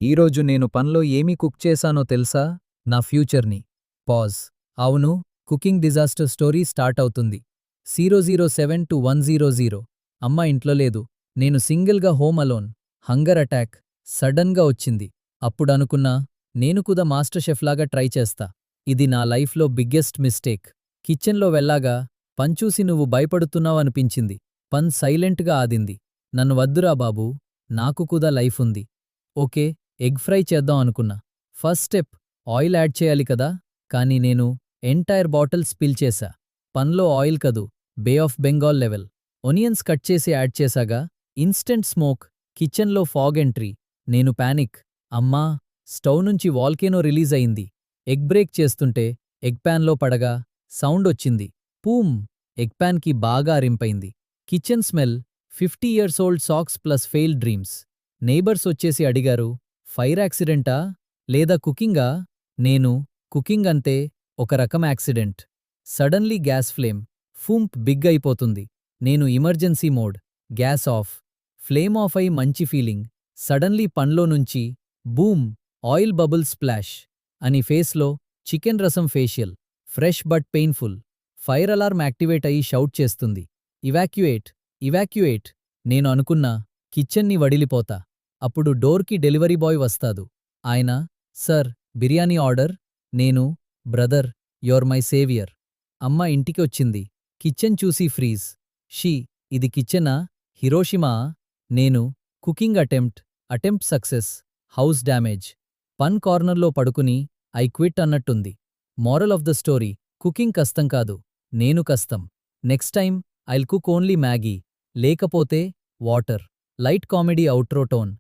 ఈరోజు నేను పన్లో ఏమి కుక్ చేశానో తెలుసా? నా ఫ్యూచర్ని. పాజ్. అవును, కుకింగ్ డిజాస్టర్ స్టోరీ స్టార్ట్ అవుతుంది. 007-100. అమ్మ ఇంట్లో లేదు. నేను సింగిల్గా హోమ్ అలోన్. హంగర్ అటాక్ సడన్గా వచ్చింది. అప్పుడనుకున్నా, నేను కూడా మాస్టర్ షెఫ్లాగా ట్రై చేస్తా. ఇది నా లైఫ్లో బిగ్గెస్ట్ మిస్టేక్. కిచెన్లో వెళ్ళాగా పంచూసి నువ్వు భయపడుతున్నావనిపించింది. పన్ సైలెంట్గా ఆదింది. నన్ను వద్దురా బాబూ, నాకు కూడా లైఫ్ ఉంది. ఓకే, ఎగ్ ఫ్రై చేద్దాం అనుకున్నా. ఫస్ట్ స్టెప్ ఆయిల్ యాడ్ చేయాలి కదా, కానీ నేను ఎంటైర్ బాటిల్ స్పిల్ చేశా. పన్లో ఆయిల్ కదూ, bay of Bengal level. Onions cut చేసి యాడ్ చేశాగా ఇన్స్టెంట్ స్మోక్, కిచెన్లో ఫాగ్ ఎంట్రీ. నేను పానిక్. అమ్మా, స్టవ్ నుంచి వాల్కేనో రిలీజ్ అయింది. ఎగ్ బ్రేక్ చేస్తుంటే ఎగ్ ప్యాన్లో పడగా సౌండ్ వచ్చింది. పూమ్. ఎగ్ ప్యాన్కి బాగా అరింపైంది. Kitchen smell 50 years old socks plus failed dreams. Neighbours వచ్చేసి అడిగారు, ఫైర్ యాక్సిడెంటా లేదా కుకింగా? నేను, కుకింగ్ అంతే, ఒక రకం యాక్సిడెంట్. సడన్లీ గ్యాస్ ఫ్లేమ్ ఫూంప్ బిగ్ అయిపోతుంది. నేను emergency mode. Gas off. Flame off అయి మంచి ఫీలింగ్. సడన్లీ పన్లో నుంచి బూమ్, ఆయిల్ బబుల్ స్ప్లాష్ అని ఫేస్లో చికెన్ రసం facial. Fresh but painful. Fire alarm activate అయి షౌట్ చేస్తుంది. Evacuate, evacuate. నేను అనుకున్నా, కిచెన్ని వడిలిపోతా. అప్పుడు డోర్కి డెలివరీ బాయ్ వస్తాడు. ఆయన, సర్, బిర్యానీ ఆర్డర్. నేను, బ్రదర్, యోర్ మై సేవియర్. అమ్మ ఇంటికి వచ్చింది. కిచెన్ చూసి ఫ్రీజ్. షీ, ఇది కిచెనా, హిరోషిమా? నేను, cooking attempt success, house damage. Pan కార్నర్లో పడుకుని ఐ క్విట్ అన్నట్టుంది. Moral of the story, cooking కష్టం కాదు, నేను కష్టం. Next time I'll cook only Maggi, లేకపోతే water. Light comedy outro tone.